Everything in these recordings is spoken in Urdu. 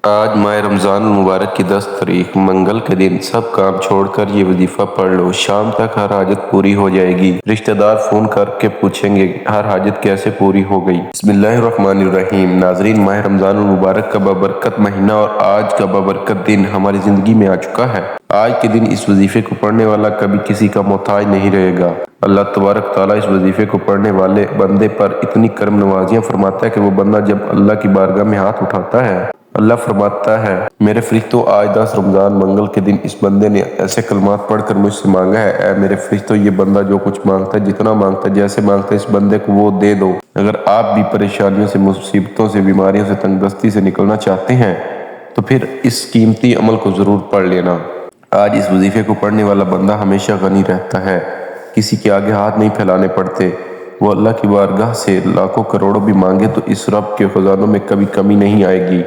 آج ماہ رمضان المبارک کی 10 تاریخ منگل کے دن سب کام چھوڑ کر یہ وظیفہ پڑھ لو، شام تک ہر حاجت پوری ہو جائے گی۔ رشتہ دار فون کر کے پوچھیں گے ہر حاجت کیسے پوری ہو گئی۔ بسم اللہ الرحمن الرحیم۔ ناظرین، ماہ رمضان المبارک کا بابرکت مہینہ اور آج کا بابرکت دن ہماری زندگی میں آ چکا ہے۔ آج کے دن اس وظیفے کو پڑھنے والا کبھی کسی کا محتاج نہیں رہے گا۔ اللہ تبارک تعالیٰ اس وظیفے کو پڑھنے والے بندے پر اتنی کرم نوازیاں فرماتا ہے کہ وہ بندہ جب اللہ کی بارگاہ میں ہاتھ اٹھاتا ہے، اللہ فرماتا ہے، میرے فرشتوں، آج 10 رمضان منگل کے دن اس بندے نے ایسے کلمات پڑھ کر مجھ سے مانگا ہے، اے میرے فرشتوں، یہ بندہ جو کچھ مانگتا ہے، جتنا مانگتا ہے، جیسے مانگتا ہے، اس بندے کو وہ دے دو۔ اگر آپ بھی پریشانیوں سے، مصیبتوں سے، بیماریوں سے، تنگ دستی سے نکلنا چاہتے ہیں تو پھر اس قیمتی عمل کو ضرور پڑھ لینا۔ آج اس وظیفے کو پڑھنے والا بندہ ہمیشہ غنی رہتا ہے، کسی کے آگے ہاتھ نہیں پھیلانے پڑتے۔ وہ اللہ کی بارگاہ سے لاکھوں کروڑوں بھی مانگے تو اس رب کے خزانوں میں کبھی کمی نہیں آئے گی۔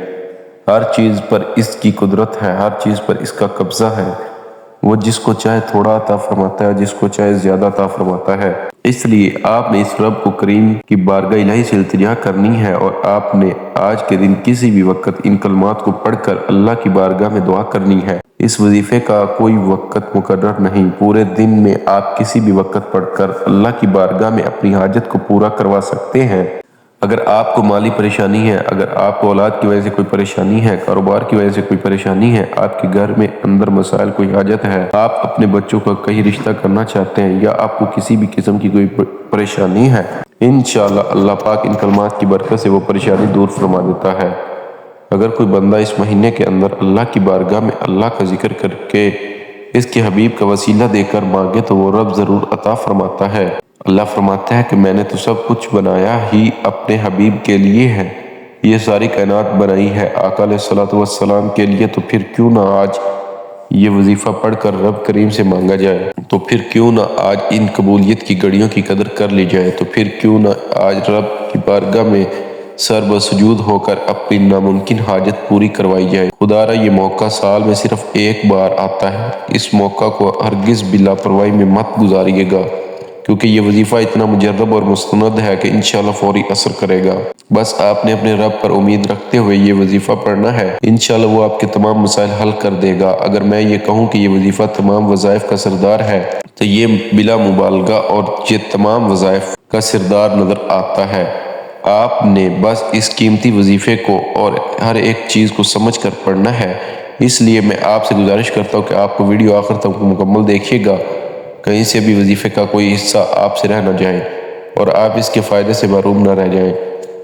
ہر چیز پر اس کی قدرت ہے، ہر چیز پر اس کا قبضہ ہے۔ وہ جس کو چاہے تھوڑا عطا فرماتا ہے، جس کو چاہے زیادہ عطا فرماتا ہے۔ اس لیے آپ نے اس رب کو کریم کی بارگاہ الہی سے التجا کرنی ہے، اور آپ نے آج کے دن کسی بھی وقت ان کلمات کو پڑھ کر اللہ کی بارگاہ میں دعا کرنی ہے۔ اس وظیفے کا کوئی وقت مقرر نہیں، پورے دن میں آپ کسی بھی وقت پڑھ کر اللہ کی بارگاہ میں اپنی حاجت کو پورا کروا سکتے ہیں۔ اگر آپ کو مالی پریشانی ہے، اگر آپ کو اولاد کی وجہ سے کوئی پریشانی ہے، کاروبار کی وجہ سے کوئی پریشانی ہے، آپ کے گھر میں اندر مسائل کوئی حاجت ہے، آپ اپنے بچوں کا کہیں رشتہ کرنا چاہتے ہیں، یا آپ کو کسی بھی قسم کی کوئی پریشانی ہے، انشاءاللہ اللہ پاک ان کلمات کی برکت سے وہ پریشانی دور فرما دیتا ہے۔ اگر کوئی بندہ اس مہینے کے اندر اللہ کی بارگاہ میں اللہ کا ذکر کر کے اس کے حبیب کا وسیلہ دے کر مانگے تو وہ رب ضرور عطا فرماتا ہے۔ اللہ فرماتا ہے کہ میں نے تو سب کچھ بنایا ہی اپنے حبیب کے لیے ہے، یہ ساری کائنات بنائی ہے آقا علیہ الصلوۃ والسلام کے لیے، تو پھر کیوں نہ آج یہ وظیفہ پڑھ کر رب کریم سے مانگا جائے، تو پھر کیوں نہ آج ان قبولیت کی گھڑیوں کی قدر کر لی جائے، تو پھر کیوں نہ آج رب کی بارگاہ میں سر بسجود ہو کر اپنی ناممکن حاجت پوری کروائی جائے۔ خدا را، یہ موقع سال میں صرف ایک بار آتا ہے، اس موقع کو ہرگز بھی لاپرواہی میں مت گزاریے گا، کیونکہ یہ وظیفہ اتنا مجرب اور مستند ہے کہ انشاءاللہ فوری اثر کرے گا۔ بس آپ نے اپنے رب پر امید رکھتے ہوئے یہ وظیفہ پڑھنا ہے، انشاءاللہ وہ آپ کے تمام مسائل حل کر دے گا۔ اگر میں یہ کہوں کہ یہ وظیفہ تمام وظائف کا سردار ہے تو یہ بلا مبالغہ اور یہ تمام وظائف کا سردار نظر آتا ہے۔ آپ نے بس اس قیمتی وظیفے کو اور ہر ایک چیز کو سمجھ کر پڑھنا ہے۔ اس لیے میں آپ سے گزارش کرتا ہوں کہ آپ کو ویڈیو آخر تک مکمل دیکھیے گا، کہیں سے بھی وظیفے کا کوئی حصہ آپ سے رہ نہ جائے اور آپ اس کے فائدے سے محروم نہ رہ جائیں۔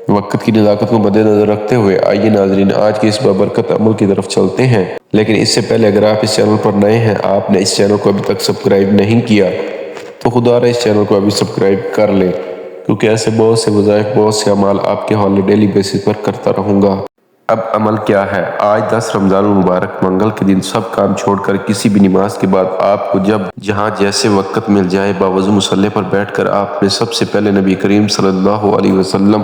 وقت کی نزاکت کو مد نظر رکھتے ہوئے آئیے ناظرین آج کے اس بابرکت عمل کی طرف چلتے ہیں، لیکن اس سے پہلے اگر آپ اس چینل پر نئے ہیں، آپ نے اس چینل کو ابھی تک سبسکرائب نہیں کیا تو خدا را اس چینل کو ابھی سبسکرائب کر لیں، کیونکہ ایسے بہت سے وظائف، بہت سے اعمال آپ کے حوالے ڈیلی بیسس پر کرتا رہوں گا۔ اب عمل کیا ہے؟ آج 10 رمضان المبارک منگل کے دن سب کام چھوڑ کر کسی بھی نماز کے بعد آپ کو جب جہاں جیسے وقت مل جائے باوضو مصلی پر بیٹھ کر آپ نے سب سے پہلے نبی کریم صلی اللہ علیہ وسلم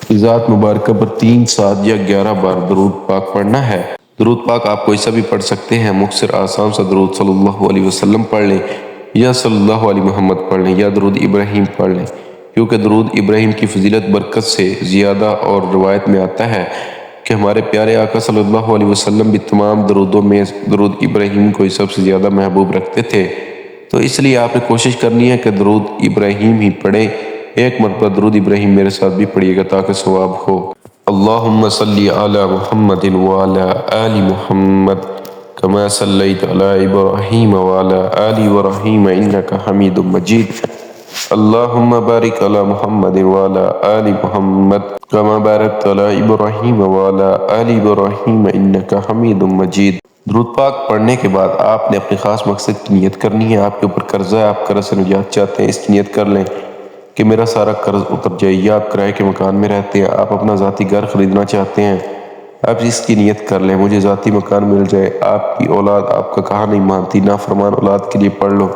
کی ذات مبارکہ پر 3، 7 یا 11 بار درود پاک پڑھنا ہے۔ درود پاک آپ کوئی سا بھی پڑھ سکتے ہیں، مختصر آسان سا درود صلی اللہ علیہ وسلم پڑھ لیں، یا صلی اللہ علیہ محمد پڑھ لیں، یا درود ابراہیم پڑھ لیں، کیونکہ درود ابراہیم کی فضیلت برکت سے زیادہ، اور روایت میں آتا ہے کہ ہمارے پیارے آقا صلی اللہ علیہ وسلم بھی تمام درودوں میں درود ابراہیم کو سب سے زیادہ محبوب رکھتے تھے، تو اس لیے آپ نے کوشش کرنی ہے کہ درود ابراہیم ہی پڑھیں۔ ایک مرتبہ درود ابراہیم میرے ساتھ بھی پڑھیے گا تاکہ ثواب ہو۔ اللہم صلی علی محمد وعلی آل محمد کما صلیت علی ابراہیم وعلی آل ابراہیم انک حمید مجید۔ اللہم بارک علی محمد وعلی آل محمد کما بارکت علی ابراہیم وعلی آل ابراہیم انک حمید مجید۔ درود پاک پڑھنے کے بعد آپ نے اپنے خاص مقصد کی نیت کرنی ہے۔ آپ کے اوپر قرضہ ہے، آپ قرض سے نجات چاہتے ہیں، اس کی نیت کر لیں کہ میرا سارا قرض اتر جائے، یا آپ کرائے کے مکان میں رہتے ہیں، آپ اپنا ذاتی گھر خریدنا چاہتے ہیں، آپ اس کی نیت کر لیں مجھے ذاتی مکان مل جائے۔ آپ کی اولاد آپ کا کہا نہیں مانتی، نافرمان اولاد کے لیے پڑھ لو،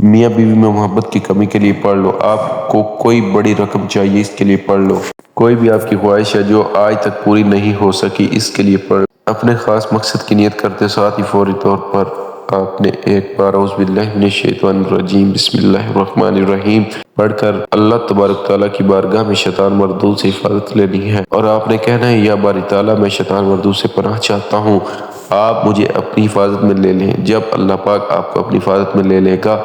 میاں بیوی میں محبت کی کمی کے لیے پڑھ لو، آپ کو کوئی بڑی رقم چاہیے اس کے لیے پڑھ لو، کوئی بھی آپ کی خواہش ہے جو آج تک پوری نہیں ہو سکی اس کے لیے پڑھ لو۔ اپنے خاص مقصد کی نیت کرتے ساتھ ہی فوری طور پر آپ نے ایک بار اعوذ باللہ من الشیطان الرجیم بسم اللہ الرحمن الرحیم پڑھ کر اللہ تبارک تعالیٰ کی بارگاہ میں شیطان مردود سے حفاظت لینی ہے، اور آپ نے کہنا ہے یا باری تعالیٰ میں شیطان مردود سے پناہ چاہتا ہوں، آپ مجھے اپنی حفاظت میں لے لیں۔ جب اللہ پاک آپ کو اپنی حفاظت میں لے لے گا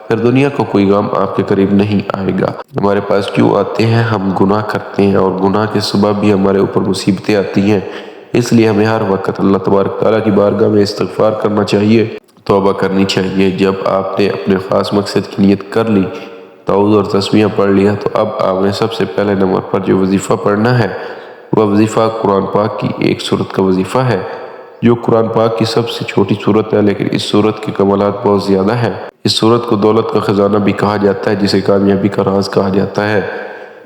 پھر دنیا کو کوئی غم آپ کے قریب نہیں آئے گا۔ ہمارے پاس کیوں آتے ہیں؟ ہم گناہ کرتے ہیں اور گناہ کے سبب بھی ہمارے اوپر مصیبتیں آتی ہیں، اس لیے ہمیں ہر وقت اللہ تبارک تعالیٰ کی بارگاہ میں استغفار کرنا چاہیے، توبہ کرنی چاہیے۔ جب آپ نے اپنے خاص مقصد کی نیت کر لی، تعوذ اور تسمیہ پڑھ لیا، تو اب آپ نے سب سے پہلے نمبر پر جو وظیفہ پڑھنا ہے وہ وظیفہ قرآن پاک کی ایک سورت کا وظیفہ ہے، جو قرآن پاک کی سب سے چھوٹی سورت ہے، لیکن اس سورت کے کمالات بہت زیادہ ہیں۔ اس سورت کو دولت کا خزانہ بھی کہا جاتا ہے، جسے کامیابی کا راز کہا جاتا ہے۔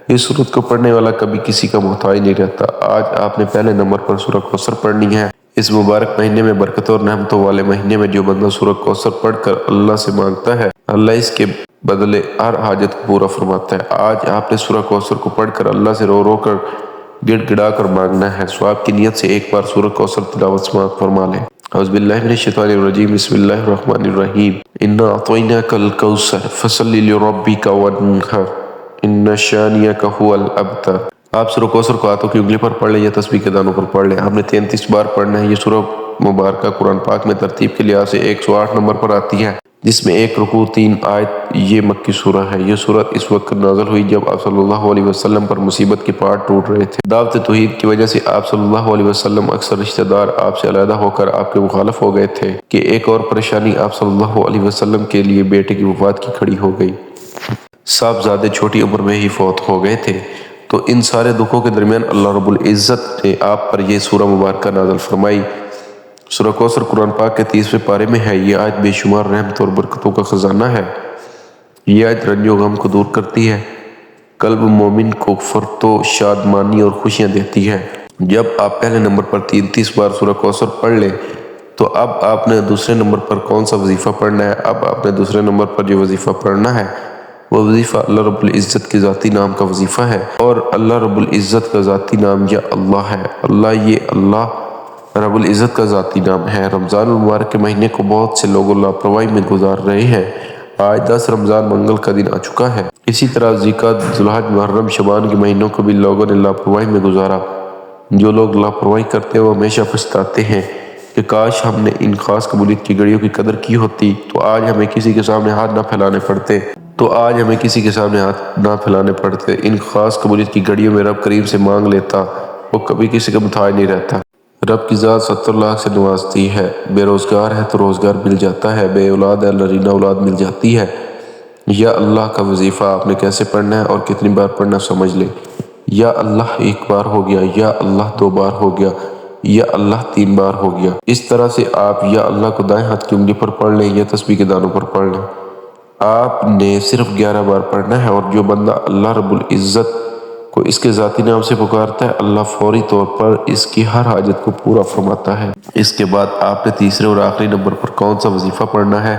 اس سورت کو پڑھنے والا کبھی کسی کا محتاج نہیں رہتا۔ آج آپ نے پہلے نمبر پر سورہ کوثر پڑھنی ہے۔ اس مبارک مہینے میں، برکتوں اور نعمتوں والے مہینے میں، جو بندہ سورہ کوثر پڑھ کر اللہ سے مانگتا ہے، اللہ اس کے بدلے ہر حاجت کو پورا فرماتا ہے۔ آج آپ نے سورہ کوثر کو پڑھ کر اللہ سے رو رو کر گڑ گڑا کر مانگنا ہے۔ ثواب کی نیت سے ایک بار سورہ کوثر تلاوت سماعت فرما لیں۔ اعوذ باللہ من الشیطان الرجیم بسم اللہ الرحمن الرحیم انا اعطیناک الکوثر فصل لربک وانحر ان شانئک هو الابتر۔ آپ سورہ کوثر کو ہاتھوں کی انگلی پر پڑھ لیں یا تسبیح کے دانوں پر پڑھ لیں۔ آپ نے 33 بار پڑھنا ہے۔ یہ سورہ مبارکہ قرآن پاک میں ترتیب کے لحاظ سے 108 نمبر پر آتی ہے، جس میں 1 رکوع 3 آیت۔ یہ مکی سورہ ہے۔ یہ سورت اس وقت نازل ہوئی جب آپ صلی اللہ علیہ وسلم پر مصیبت کے پہاڑ ٹوٹ رہے تھے۔ دعوت توحید کی وجہ سے آپ صلی اللہ علیہ وسلم اکثر رشتہ دار آپ سے علیحدہ ہو کر آپ کے مخالف ہو گئے تھے، کہ ایک اور پریشانی آپ صلی اللہ علیہ وسلم کے لیے بیٹے کی وفات کی کھڑی ہو گئی۔ صاحبزادے چھوٹی عمر میں ہی فوت ہو گئے تھے۔ تو ان سارے دکھوں کے درمیان اللہ رب العزت نے آپ پر یہ سورہ مبارکہ نازل فرمائی۔ سورہ کوثر قرآن پاک کے 30ویں پارے میں ہے۔ یہ آیت بے شمار رحمت اور برکتوں کا خزانہ ہے۔ یہ آیت رنج و غم کو دور کرتی ہے، قلب مومن کو فرت و شادمانی اور خوشیاں دیتی ہے۔ جب آپ پہلے نمبر پر 33 بار سورہ کوثر پڑھ لیں تو اب آپ نے دوسرے نمبر پر کون سا وظیفہ پڑھنا ہے؟ اب آپ نے دوسرے نمبر پر جو وظیفہ پڑھنا ہے وہ وظیفہ اللہ رب العزت کے ذاتی نام کا وظیفہ ہے، اور اللہ رب العزت کا ذاتی نام یا اللہ ہے۔ اللہ رب العزت کا ذاتی نام ہے۔ رمضان المبارک کے مہینے کو بہت سے لوگ لاپرواہی میں گزار رہے ہیں۔ آج 10 رمضان منگل کا دن آ چکا ہے۔ اسی طرح ذوالقعدہ، ذوالحج، محرم، شعبان کے مہینوں کو بھی لوگوں نے لاپرواہی میں گزارا۔ جو لوگ لاپرواہی کرتے ہیں وہ ہمیشہ پچھتاتے ہیں کہ کاش ہم نے ان خاص قبولیت کی گھڑیوں کی قدر کی ہوتی، تو آج ہمیں کسی کے سامنے ہاتھ نہ پھیلانے پڑتے۔ ان خاص قبولیت کی گھڑیوں میں رب کریم سے مانگ لیتا، وہ کبھی کسی کا محتاج نہیں رہتا۔ رب کی ذات 70 لاکھ سے نوازتی ہے۔ بے روزگار ہے تو روزگار مل جاتا ہے، بے اولاد ہے نرینہ اولاد مل جاتی ہے۔ یا اللہ کا وظیفہ آپ نے کیسے پڑھنا ہے اور کتنی بار پڑھنا سمجھ لیں۔ یا اللہ 1 بار ہو گیا، یا اللہ 2 بار ہو گیا، یا اللہ 3 بار ہو گیا۔ اس طرح سے آپ یا اللہ کو دائیں ہاتھ کی انگلی پر پڑھ لیں یا تسبیح کے دانوں پر پڑھ لیں۔ آپ نے صرف 11 بار پڑھنا ہے، اور جو بندہ اللہ رب العزت کو اس کے ذاتی نام سے پکارتا ہے، اللہ فوری طور پر اس کی ہر حاجت کو پورا فرماتا ہے۔ اس کے بعد آپ نے تیسرے اور آخری نمبر پر کون سا وظیفہ پڑھنا ہے؟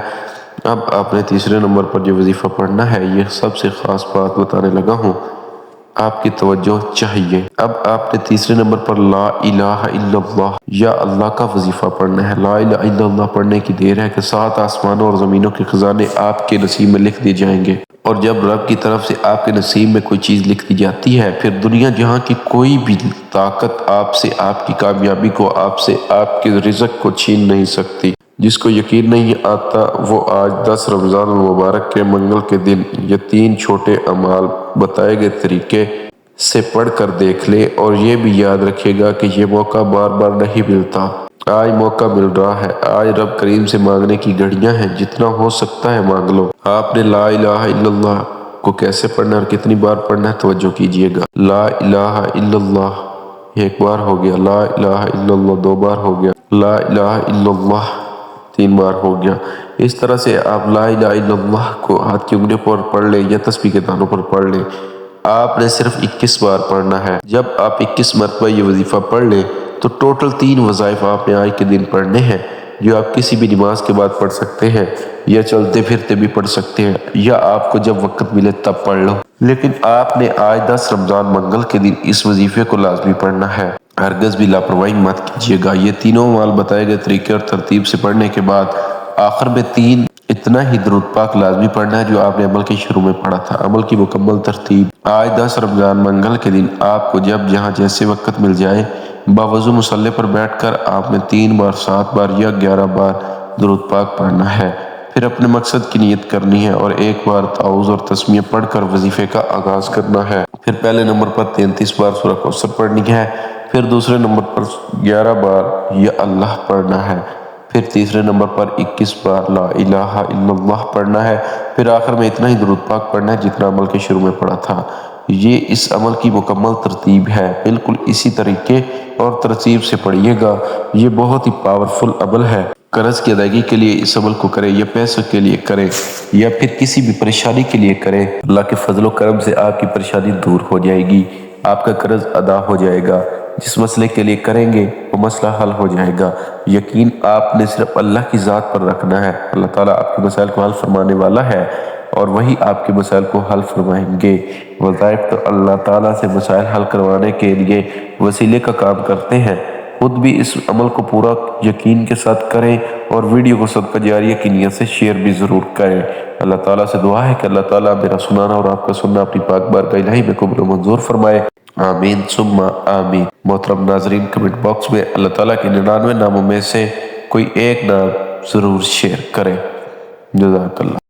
اب آپ نے تیسرے نمبر پر جو وظیفہ پڑھنا ہے، یہ سب سے خاص بات بتانے لگا ہوں، آپ کی توجہ چاہیے۔ اب آپ نے تیسرے نمبر پر لا الہ الا اللہ یا اللہ کا وظیفہ پڑھنا ہے۔ لا الہ الا اللہ پڑھنے کی دیر ہے کہ 7 آسمانوں اور زمینوں کے خزانے آپ کے نصیب میں لکھ دیے جائیں گے، اور جب رب کی طرف سے آپ کے نصیب میں کوئی چیز لکھ دی جاتی ہے، پھر دنیا جہاں کی کوئی بھی طاقت آپ سے آپ کی کامیابی کو، آپ سے آپ کے رزق کو چھین نہیں سکتی۔ جس کو یقین نہیں آتا وہ آج 10 رمضان المبارک کے منگل کے دن یہ 3 چھوٹے اعمال بتائے گئے طریقے سے پڑھ کر دیکھ لے، اور یہ بھی یاد رکھے گا کہ یہ موقع بار بار نہیں ملتا۔ آج موقع مل رہا ہے۔ آج رب کریم سے مانگنے کی گھڑیاں ہیں، جتنا ہو سکتا ہے مانگ لو۔ آپ نے لا الہ الا اللہ کو کیسے پڑھنا اور کتنی بار پڑھنا ہے توجہ کیجئے گا۔ لا الہ الا اللہ 1 بار ہو گیا، لا الہ الا اللہ 2 بار ہو گیا، لا الہ الا اللہ 3 بار ہو گیا۔ اس طرح سے آپ لا الہ الا اللہ کو ہاتھ کی انگلیوں پر پڑھ لیں یا تسبیح کے دانوں پر پڑھ لیں۔ آپ نے صرف 21 بار پڑھنا ہے۔ جب آپ 21 مرتبہ یہ وظیفہ پڑھ لیں تو ٹوٹل 3 وظائف آپ نے آج کے دن پڑھنے ہیں، جو آپ کسی بھی نماز کے بعد پڑھ سکتے ہیں، یا چلتے پھرتے بھی پڑھ سکتے ہیں، یا آپ کو جب وقت ملے تب پڑھ لو۔ لیکن آپ نے آج 10 رمضان منگل کے دن اس وظیفے کو لازمی پڑھنا ہے۔ ہرگز بھی لاپرواہی مت کیجیے گا۔ یہ تینوں اعمال بتائے گئے طریقے اور ترتیب سے پڑھنے کے بعد آخر میں 3 اتنا ہی درود پاک لازمی پڑھنا ہے جو آپ نے عمل کے شروع میں پڑھا تھا۔ عمل کی مکمل ترتیب: آج 10 رمضان منگل کے دن آپ کو جب جہاں جیسے وقت مل جائے باوضو مصلی پر بیٹھ کر آپ نے 3 بار، 7 بار یا 11 بار درود پاک پڑھنا ہے۔ پھر اپنے مقصد کی نیت کرنی ہے اور ایک بار تعوذ اور تسمیہ پڑھ کر وظیفے کا آغاز کرنا ہے۔ پھر پہلے نمبر پر 33 بار سورہ کوثر پڑھنی ہے۔ پھر دوسرے نمبر پر 11 بار یا اللہ پڑھنا ہے۔ پھر تیسرے نمبر پر 21 بار لا الہ الا اللہ پڑھنا ہے۔ پھر آخر میں اتنا ہی درود پاک پڑھنا ہے جتنا عمل کے شروع میں پڑھا تھا۔ یہ اس عمل کی مکمل ترتیب ہے۔ بالکل اسی طریقے اور ترتیب سے پڑھیے گا۔ یہ بہت ہی پاورفل عمل ہے۔ قرض کی ادائیگی کے لیے اس عمل کو کریں یا پیسوں کے لیے کریں یا پھر کسی بھی پریشانی کے لیے کریں، اللہ کے فضل و کرم سے آپ کی پریشانی دور ہو جائے گی، آپ کا قرض ادا ہو جائے گا۔ جس مسئلے کے لیے کریں گے وہ مسئلہ حل ہو جائے گا۔ یقین آپ نے صرف اللہ کی ذات پر رکھنا ہے۔ اللہ تعالیٰ آپ کے مسائل کو حل فرمانے والا ہے اور وہی آپ کے مسائل کو حل فرمائیں گے۔ وظائف تو اللہ تعالیٰ سے مسائل حل کروانے کے لیے وسیلے کا کام کرتے ہیں۔ خود بھی اس عمل کو پورا یقین کے ساتھ کریں اور ویڈیو کو صدقہ جاریہ کی نیت سے شیئر بھی ضرور کریں۔ اللہ تعالیٰ سے دعا ہے کہ اللہ تعالیٰ میرا سنانا اور آپ کا سننا اپنی پاک بارگاہ الہی میں قبول و منظور فرمائے۔ آمین ثم آمین۔ محترم ناظرین، کمنٹ باکس میں اللہ تعالیٰ کے 99 ناموں میں سے کوئی ایک نام ضرور شیئر کریں۔ جزاک اللہ۔